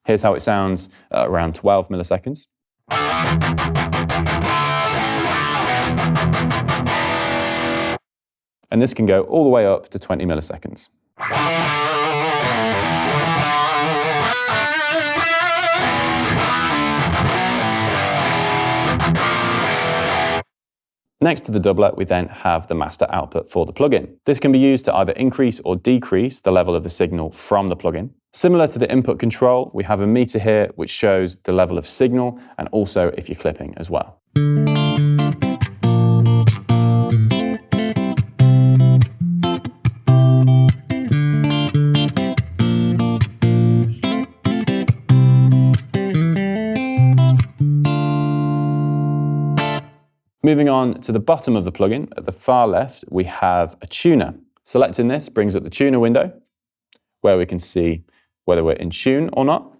Here's how it sounds at around 12 milliseconds. And this can go all the way up to 20 milliseconds. Next to the doubler, we then have the master output for the plugin. This can be used to either increase or decrease the level of the signal from the plugin. Similar to the input control, we have a meter here which shows the level of signal and also if you're clipping as well. Moving on to the bottom of the plugin, at the far left, we have a tuner. Selecting this brings up the tuner window, where we can see whether we're in tune or not.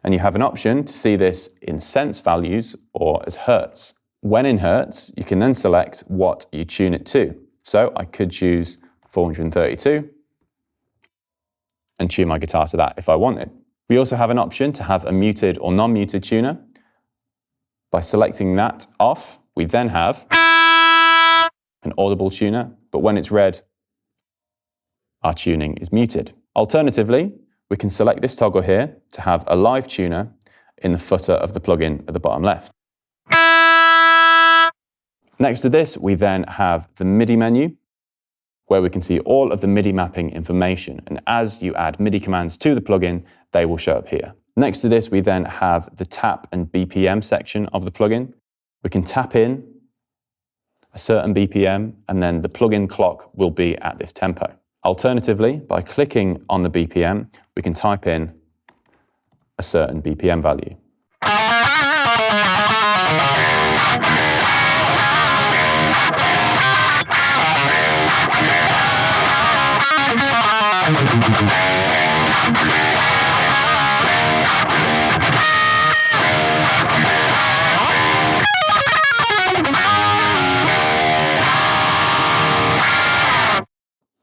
And you have an option to see this in cents values or as hertz. When in hertz, you can then select what you tune it to. So I could choose 432 and tune my guitar to that if I wanted. We also have an option to have a muted or non-muted tuner. By selecting that off, we then have an audible tuner, but when it's red, our tuning is muted. Alternatively, we can select this toggle here to have a live tuner in the footer of the plugin at the bottom left. Next to this, we then have the MIDI menu, where we can see all of the MIDI mapping information. And as you add MIDI commands to the plugin, they will show up here. Next to this, we then have the tap and BPM section of the plugin. We can tap in a certain BPM, and then the plugin clock will be at this tempo. Alternatively, by clicking on the BPM, we can type in a certain BPM value.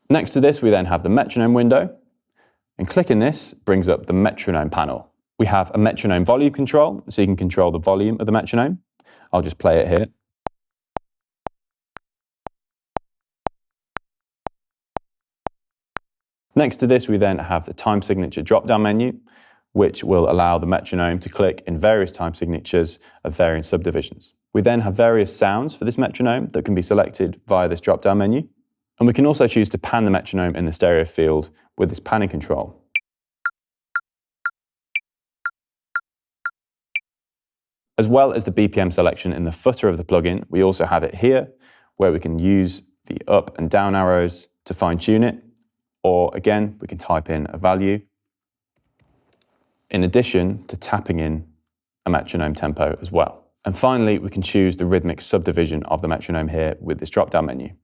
Next to this, we then have the metronome window, and clicking this brings up the metronome panel. We have a metronome volume control, so you can control the volume of the metronome. I'll just play it here. Next to this, we then have the time signature drop-down menu, which will allow the metronome to click in various time signatures of varying subdivisions. We then have various sounds for this metronome that can be selected via this drop-down menu. And we can also choose to pan the metronome in the stereo field with this panning control. As well as the BPM selection in the footer of the plugin, we also have it here, where we can use the up and down arrows to fine-tune it, or again, we can type in a value, in addition to tapping in a metronome tempo as well. And finally, we can choose the rhythmic subdivision of the metronome here with this drop-down menu.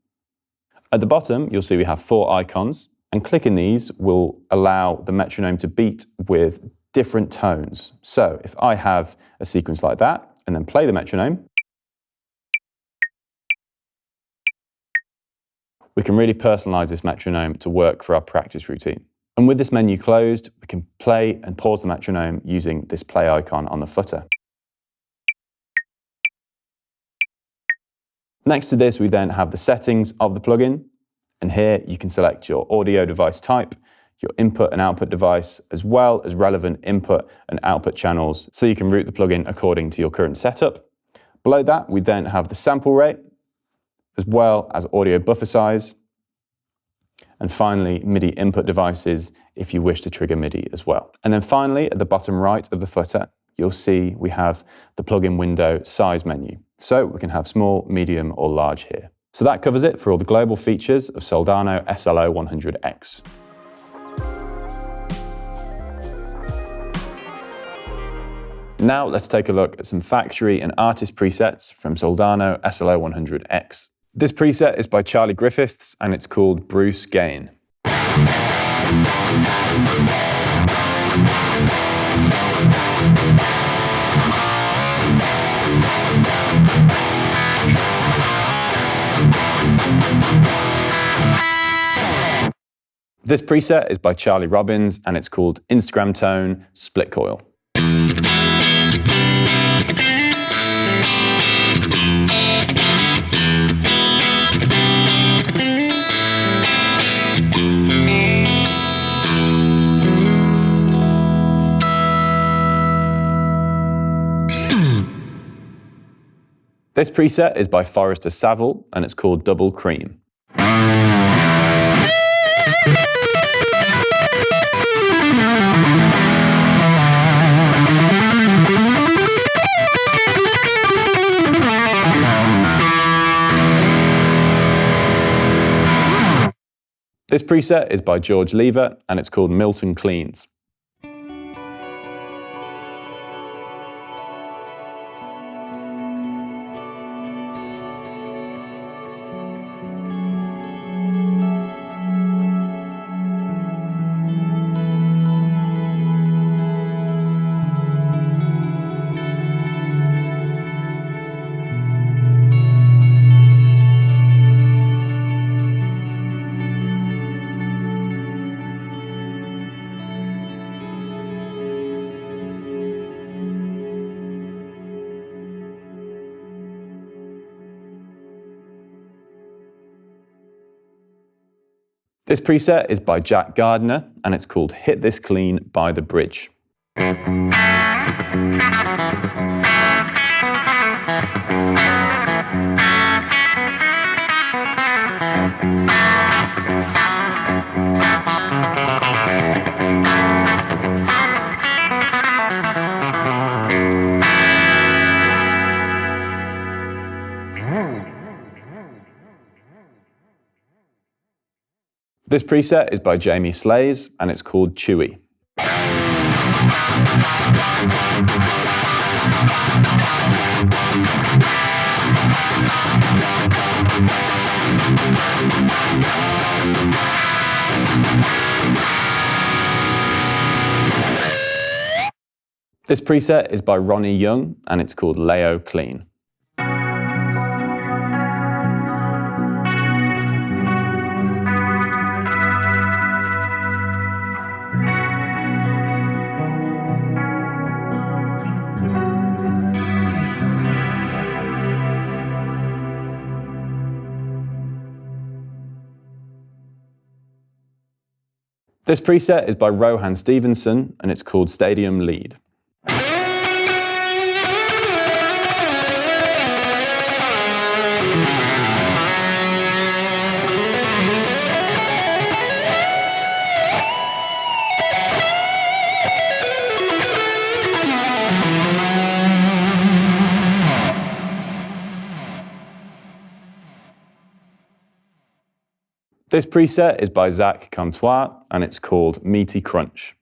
At the bottom, you'll see we have 4 icons, and clicking these will allow the metronome to beat with different tones. So if I have a sequence like that, and then play the metronome, we can really personalize this metronome to work for our practice routine. And with this menu closed, we can play and pause the metronome using this play icon on the footer. Next to this, we then have the settings of the plugin. And here you can select your audio device type, your input and output device, as well as relevant input and output channels, so you can route the plugin according to your current setup. Below that, we then have the sample rate, as well as audio buffer size. And finally, MIDI input devices if you wish to trigger MIDI as well. And then finally, at the bottom right of the footer, you'll see we have the plugin window size menu. So we can have small, medium, or large here. So that covers it for all the global features of Soldano SLO-100 X. Now let's take a look at some factory and artist presets from Soldano SLO-100 X. This preset is by Charlie Griffiths and it's called Bruce Gain. This preset is by Charlie Robbins and it's called Instagram Tone Split Coil. This preset is by Forrester Saville and it's called Double Cream. This preset is by George Lever and it's called Milton Cleans. This preset is by Jack Gardner and it's called Hit This Clean by the Bridge. This preset is by Jamie Slays and it's called Chewy. This preset is by Ronnie Young and it's called Leo Clean. This preset is by Rohan Stevenson and it's called Stadium Lead. This preset is by Zach Comtois and it's called Meaty Crunch.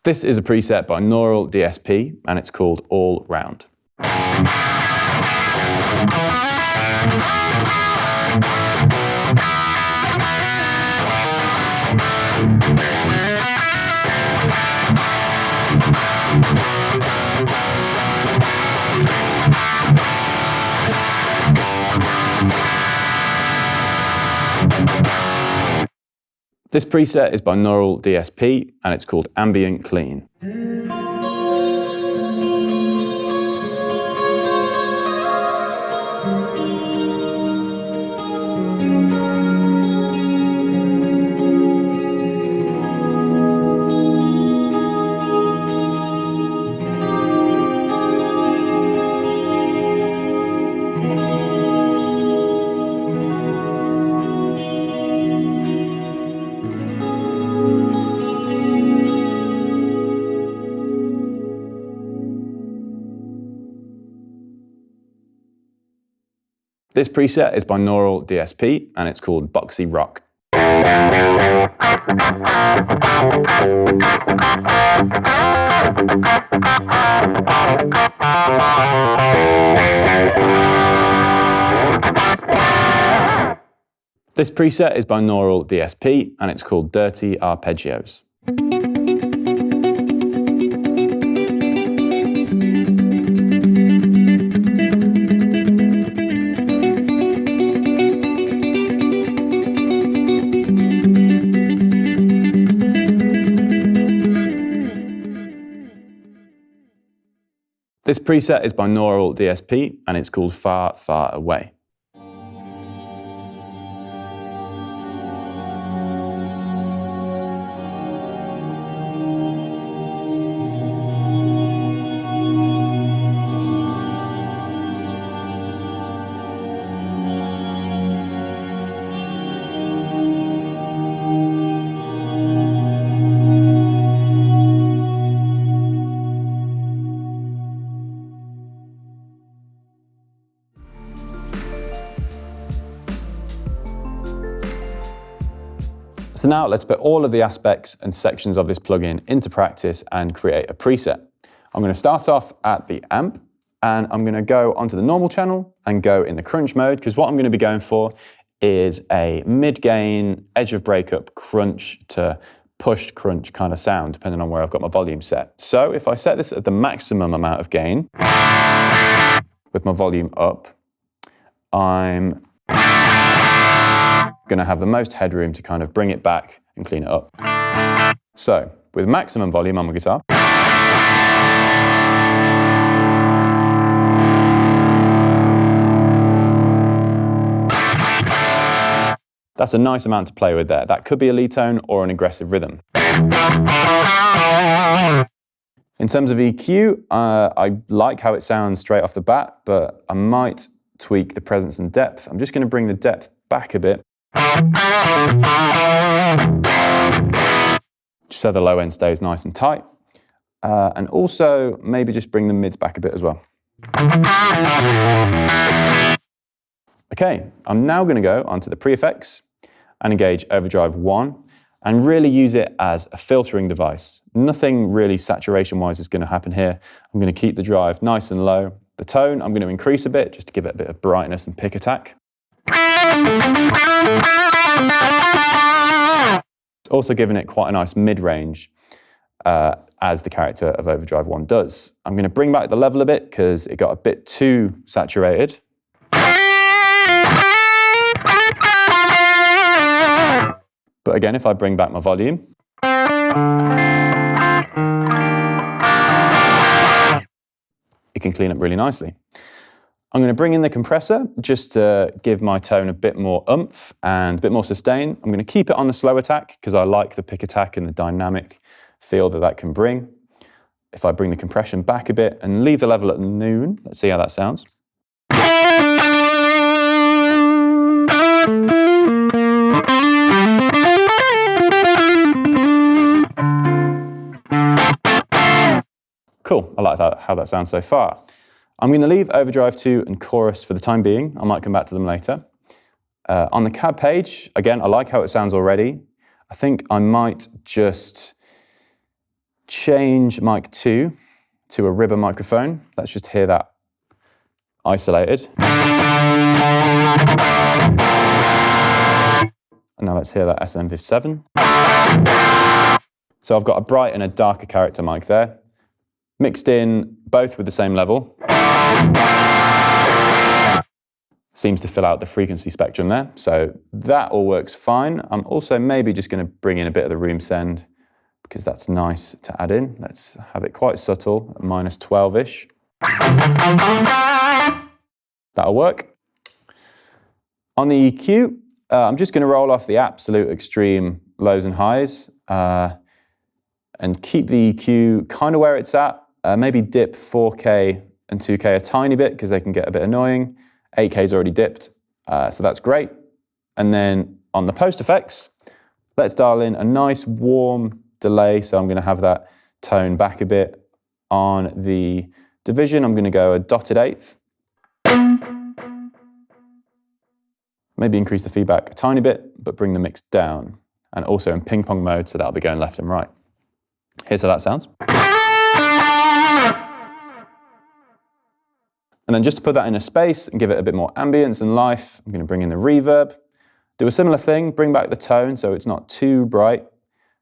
This is a preset by Neural DSP and it's called All Round. This preset is by Neural DSP and it's called Ambient Clean. This preset is binaural DSP and it's called Boxy Rock. This preset is binaural DSP and it's called Dirty Arpeggios. This preset is binaural DSP and it's called Far, Far Away. So now let's put all of the aspects and sections of this plugin into practice and create a preset. I'm going to start off at the amp and I'm going to go onto the normal channel and go in the crunch mode, because what I'm going to be going for is a mid-gain, edge of breakup, crunch to pushed crunch kind of sound, depending on where I've got my volume set. So if I set this at the maximum amount of gain with my volume up, I'm going to have the most headroom to kind of bring it back and clean it up. So with maximum volume on my guitar, that's a nice amount to play with there. That could be a lead tone or an aggressive rhythm. In terms of EQ, I like how it sounds straight off the bat, but I might tweak the presence and depth. I'm just going to bring the depth back a bit, so the low end stays nice and tight. And also maybe just bring the mids back a bit as well. Okay, I'm now going to go onto the pre-effects and engage Overdrive 1 and really use it as a filtering device. Nothing really saturation-wise is going to happen here. I'm going to keep the drive nice and low. The tone I'm going to increase a bit just to give it a bit of brightness and pick attack. It's also giving it quite a nice mid-range, as the character of Overdrive 1 does. I'm going to bring back the level a bit because it got a bit too saturated. But again, if I bring back my volume, it can clean up really nicely. I'm going to bring in the compressor just to give my tone a bit more oomph and a bit more sustain. I'm going to keep it on the slow attack because I like the pick attack and the dynamic feel that that can bring. If I bring the compression back a bit and leave the level at noon, let's see how that sounds. Cool, I like how that sounds so far. I'm going to leave Overdrive 2 and Chorus for the time being. I might come back to them later. On the cab page, again, I like how it sounds already. I think I might just change mic 2 to a ribber microphone. Let's just hear that isolated. And now let's hear that SM57. So I've got a bright and a darker character mic there, mixed in both with the same level. Seems to fill out the frequency spectrum there, so that all works fine. I'm also maybe just going to bring in a bit of the room send because that's nice to add in. Let's have it quite subtle at -12-ish. That'll work. On the EQ, I'm just going to roll off the absolute extreme lows and highs and keep the EQ kind of where it's at. Maybe dip 4K and 2K a tiny bit because they can get a bit annoying. 8K is already dipped, so that's great. And then on the post effects, let's dial in a nice warm delay. So I'm going to have that tone back a bit. On the division, I'm going to go a dotted eighth. Maybe increase the feedback a tiny bit, but bring the mix down. And also in ping pong mode, so that'll be going left and right. Here's how that sounds. And then just to put that in a space and give it a bit more ambience and life, I'm going to bring in the reverb. Do a similar thing, bring back the tone so it's not too bright.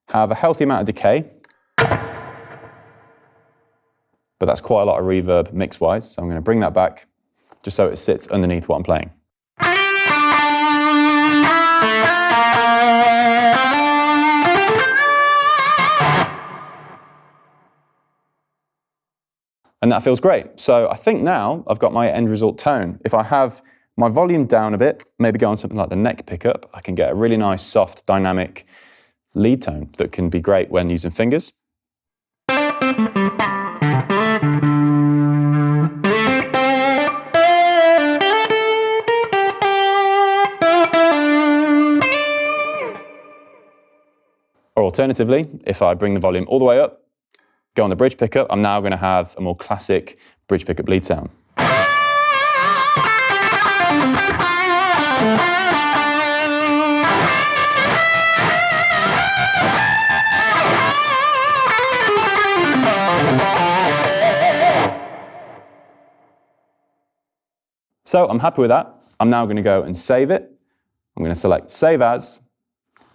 Have a healthy amount of decay. But that's quite a lot of reverb mix-wise, so I'm going to bring that back just so it sits underneath what I'm playing. And that feels great. So I think now I've got my end result tone. If I have my volume down a bit, maybe go on something like the neck pickup, I can get a really nice, soft, dynamic lead tone that can be great when using fingers. Or alternatively, if I bring the volume all the way up, go on the bridge pickup, I'm now going to have a more classic bridge pickup lead sound. So I'm happy with that. I'm now going to go and save it. I'm going to select Save As,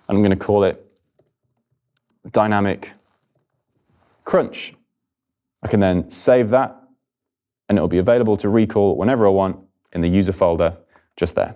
and I'm going to call it Dynamic Crunch. I can then save that, and it'll be available to recall whenever I want in the user folder just there.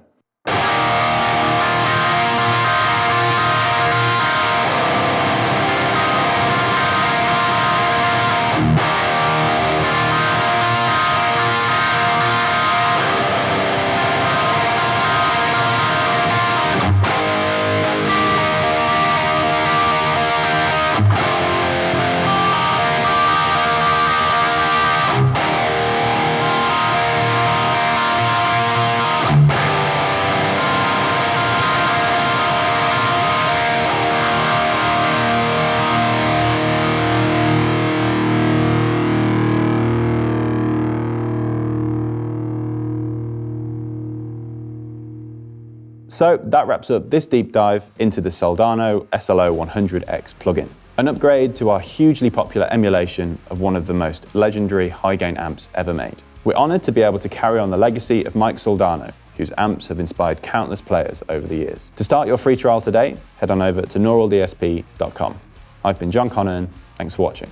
So that wraps up this deep dive into the Soldano SLO-100 X plugin, an upgrade to our hugely popular emulation of one of the most legendary high-gain amps ever made. We're honoured to be able to carry on the legacy of Mike Soldano, whose amps have inspired countless players over the years. To start your free trial today, head on over to neuraldsp.com. I've been John Connon, thanks for watching.